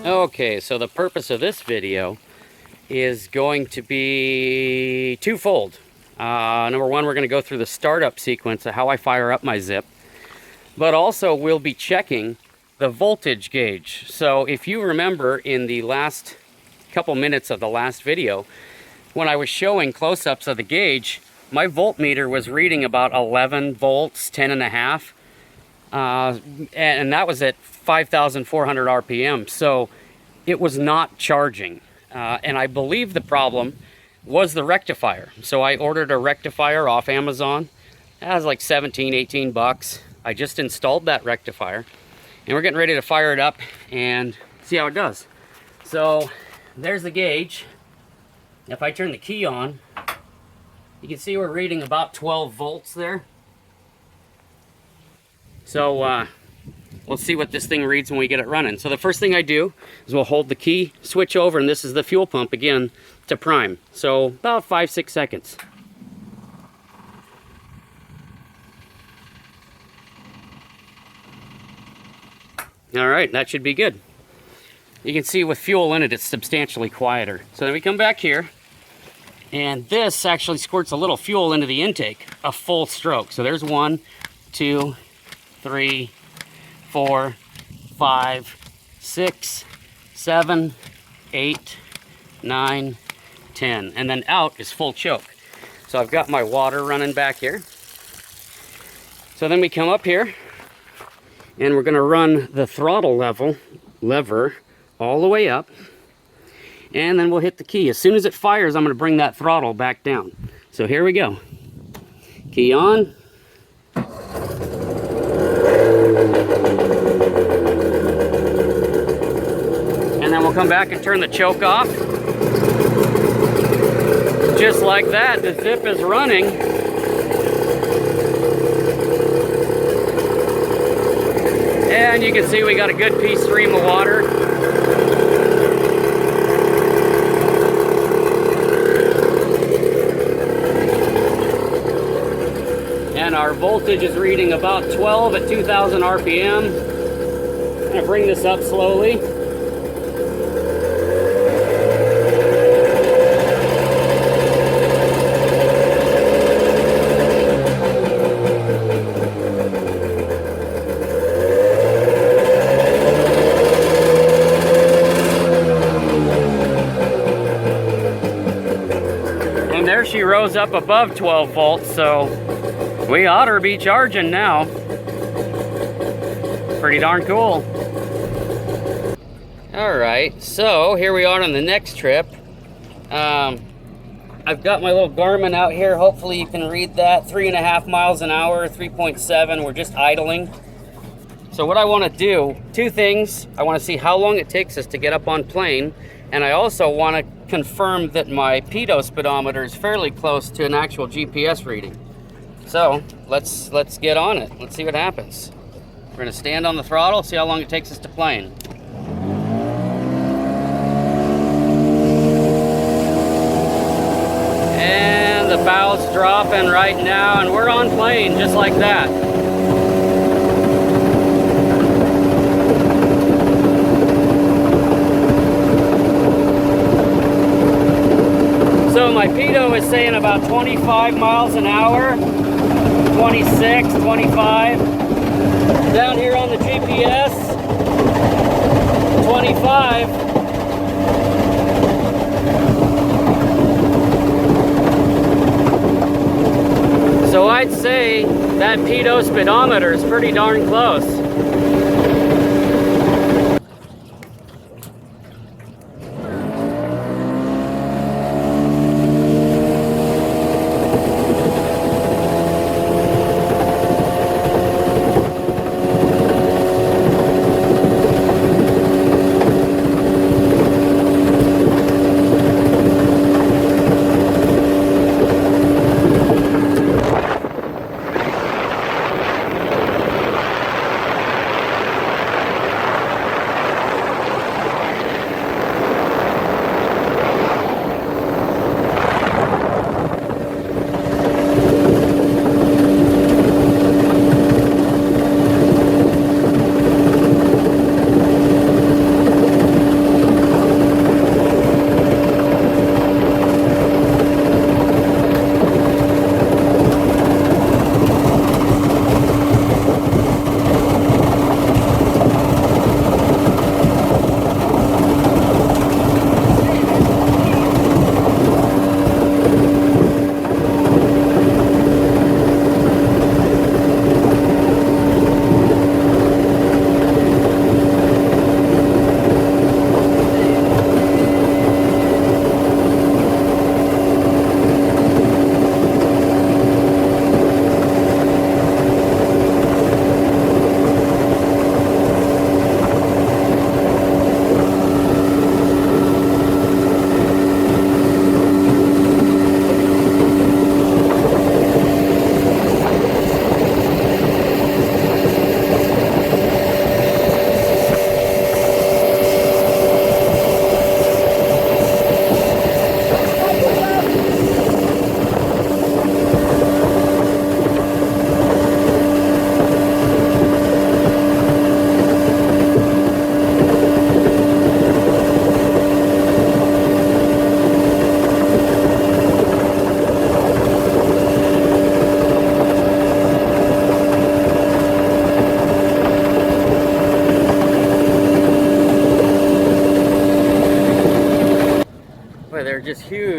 Okay, so the purpose of this video is going to be twofold. Number one, we're going to go through the startup sequence of how I fire up my Zip, but also we'll be checking the voltage gauge. So if you remember in the last couple minutes of the last video, when I was showing close-ups of the gauge, my voltmeter was reading about 11 volts, 10.5, and that was at 5,400 RPM. So it was not charging, and I believe the problem was the rectifier. So I ordered a rectifier off Amazon. It was like 17, 18 bucks. I just installed that rectifier, and we're getting ready to fire it up and see how it does. So there's the gauge. If I turn the key on, you can see we're reading about 12 volts there. So we'll see what this thing reads when we get it running. So the first thing I do is we'll hold the key, switch over, and this is the fuel pump again to prime. So about 5-6 seconds. All right, that should be good. You can see with fuel in it, it's substantially quieter. So then we come back here, and this actually squirts a little fuel into the intake, a full stroke. So there's 1, 2, 3, 4, 5, 6, 7, 8, 9, 10. And then out is full choke. So I've got my water running back here. So then we come up here, and we're gonna run the throttle lever all the way up, and then we'll hit the key. As soon as it fires, I'm gonna bring that throttle back down. So here we go. Key on. And then we'll come back and turn the choke off. Just like that, the Zip is running. And you can see we got a good piece stream of water. And our voltage is reading about 12 at 2,000 RPM. I'm gonna bring this up slowly. And there she rose up above 12 volts, so we ought to be charging now. Pretty darn cool. All right, so here we are on the next trip. I've got my little Garmin out here. Hopefully you can read that. 3.5 miles an hour, 3.7. We're just idling. So what I want to do, two things. I want to see how long it takes us to get up on plane, and I also want to confirm that my pitot speedometer is fairly close to an actual GPS reading. So let's get on it. Let's see what happens. We're gonna stand on the throttle, see how long it takes us to plane. And the bow's dropping right now, and we're on plane just like that. So my pitot is saying about 25 miles an hour. 26, 25. Down here on the GPS, 25. So I'd say that pitot speedometer is pretty darn close.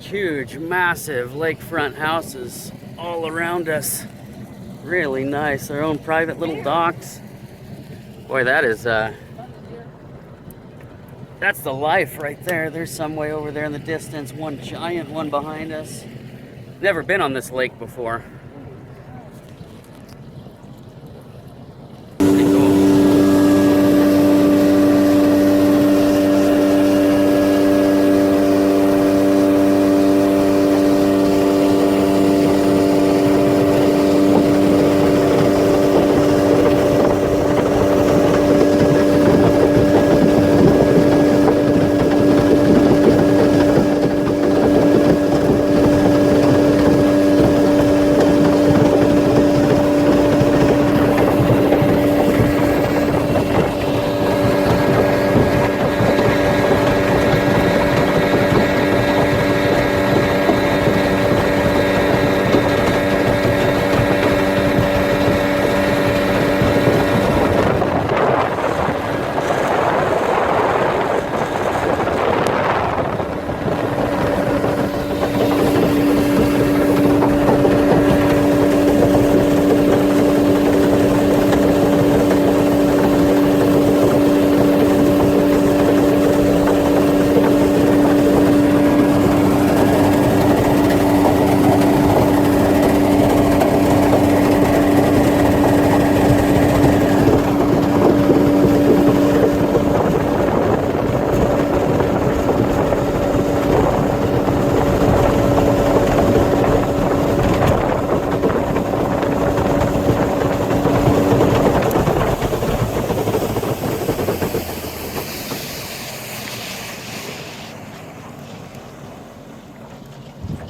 huge, massive lakefront houses all around us. Really nice. Their own private little docks. Boy, that is, that's the life right there. There's some way over there in the distance. One giant one behind us. Never been on this lake before.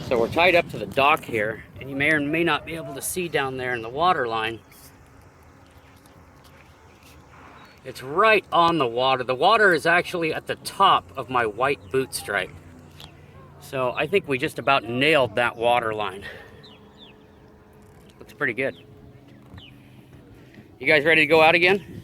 So we're tied up to the dock here, and you may or may not be able to see down there in the water line. It's right on the water. The water is actually at the top of my white boot stripe. So I think we just about nailed that water line. Looks pretty good. You guys ready to go out again?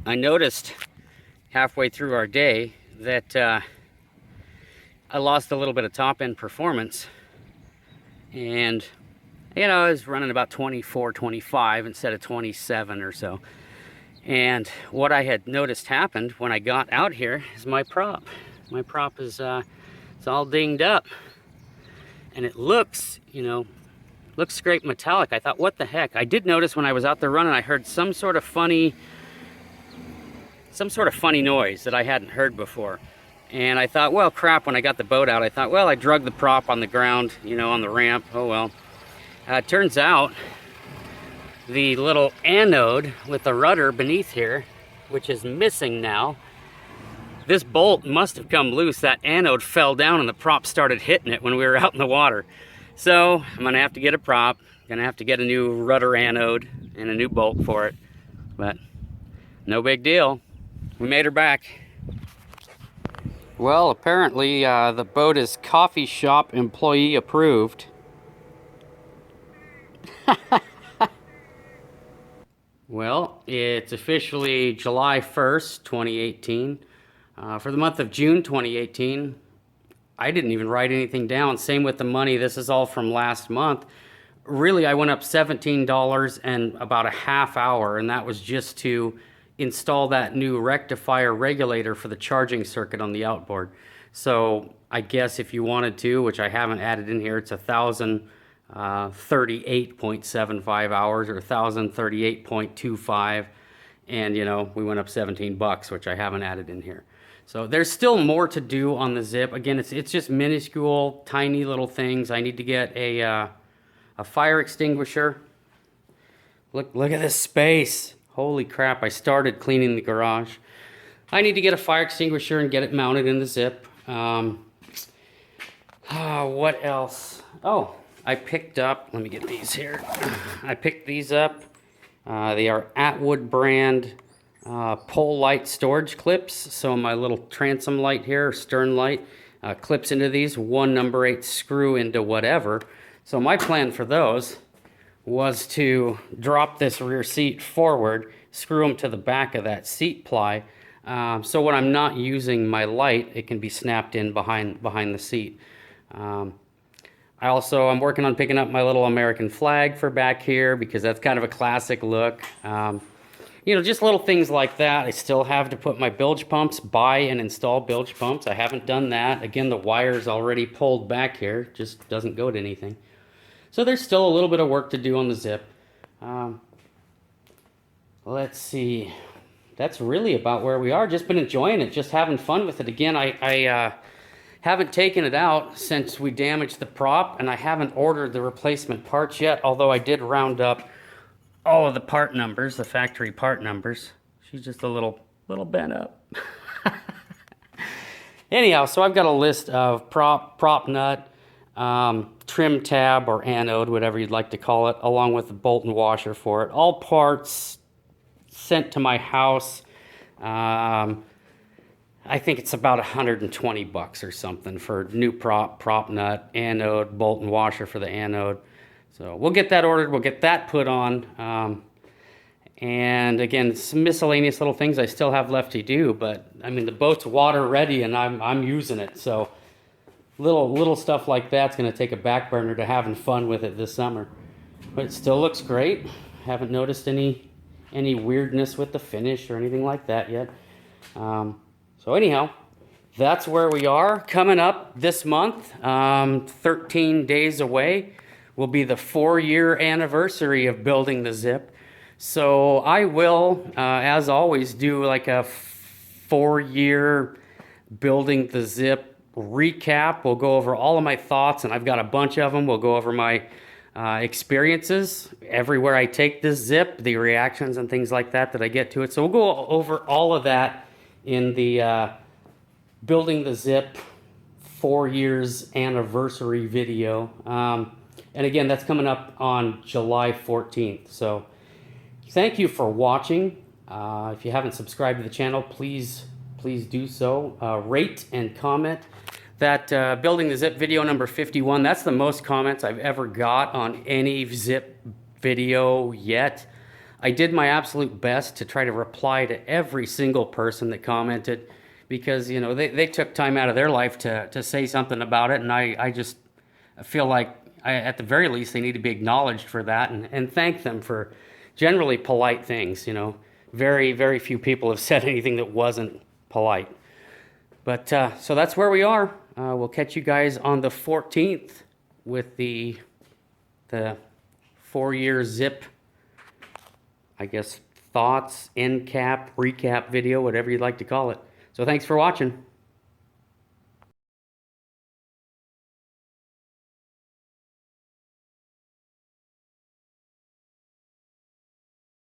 I noticed halfway through our day that I lost a little bit of top end performance, and I was running about 24, 25 instead of 27 or so. And what I had noticed happened when I got out here is my prop is it's all dinged up, and it looks scraped metallic. I thought, what the heck? I did notice when I was out there running, I heard some sort of funny noise that I hadn't heard before. And I thought, well, crap, when I got the boat out, I thought, well, I drug the prop on the ground, on the ramp. Oh, well. It turns out the little anode with the rudder beneath here, which is missing now, this bolt must have come loose. That anode fell down and the prop started hitting it when we were out in the water. So I'm gonna have to get a prop, Gonna have to get a new rudder anode and a new bolt for it, but no big deal. We made her back. Well, apparently the boat is coffee shop employee approved. Well, it's officially July 1st, 2018. For the month of June 2018, I didn't even write anything down. Same with the money. This is all from last month. Really, I went up $17 and about a half hour, and that was just to install that new rectifier regulator for the charging circuit on the outboard. So I guess if you wanted to, which I haven't added in here, it's 1,038.75 hours or 1,038.25, and you know, we went up 17 bucks, which I haven't added in here. So there's still more to do on the Zip. Again, it's just minuscule, tiny little things. I need to get a fire extinguisher. Look at this space. Holy crap, I started cleaning the garage. I need to get a fire extinguisher and get it mounted in the Zip. What else? Oh, I picked up, let me get these here. I picked these up. They are Atwood brand pole light storage clips. So my little transom light here, stern light, clips into these. One number 8 screw into whatever. So my plan for those was to drop this rear seat forward, screw them to the back of that seat ply. So when I'm not using my light, it can be snapped in behind the seat. I'm working on picking up my little American flag for back here because that's kind of a classic look. You know, just little things like that. I still have to put my bilge pumps, buy and install bilge pumps. I haven't done that. Again, the wire's already pulled back here, just doesn't go to anything. So there's still a little bit of work to do on the Zip. Let's see. That's really about where we are. Just been enjoying it, just having fun with it. Again, I haven't taken it out since we damaged the prop, and I haven't ordered the replacement parts yet, although I did round up all of the part numbers, the factory part numbers. She's just a little bent up. Anyhow, so I've got a list of prop nut, trim tab or anode, whatever you'd like to call it, along with the bolt and washer for it. All parts sent to my house. I think it's about 120 bucks or something for new prop nut, anode, bolt and washer for the anode. So we'll get that ordered, we'll get that put on. And again, some miscellaneous little things I still have left to do, but I mean, the boat's water ready and I'm using it. So little stuff like that's gonna take a back burner to having fun with it this summer. But it still looks great. Haven't noticed any weirdness with the finish or anything like that yet. So anyhow, that's where we are. Coming up this month, 13 days away, will be the 4-year anniversary of building the Zip. So I will, as always, do like a 4-year building the Zip recap. We'll go over all of my thoughts, and I've got a bunch of them. We'll go over my experiences everywhere I take this Zip, the reactions and things like that I get to it. So we'll go over all of that in the building the Zip 4 years anniversary video. And again, that's coming up on July 14th. So thank you for watching. If you haven't subscribed to the channel, please do so. Rate and comment. That building the Zip video number 51, that's the most comments I've ever got on any Zip video yet. I did my absolute best to try to reply to every single person that commented because, you know, they took time out of their life to say something about it, and I just feel like at the very least they need to be acknowledged for that and thank them for generally polite things. You know, very, very few people have said anything that wasn't polite. But so that's where we are. We'll catch you guys on the 14th with the 4-year Zip, I guess, thoughts, end cap, recap video, whatever you'd like to call it. So thanks for watching.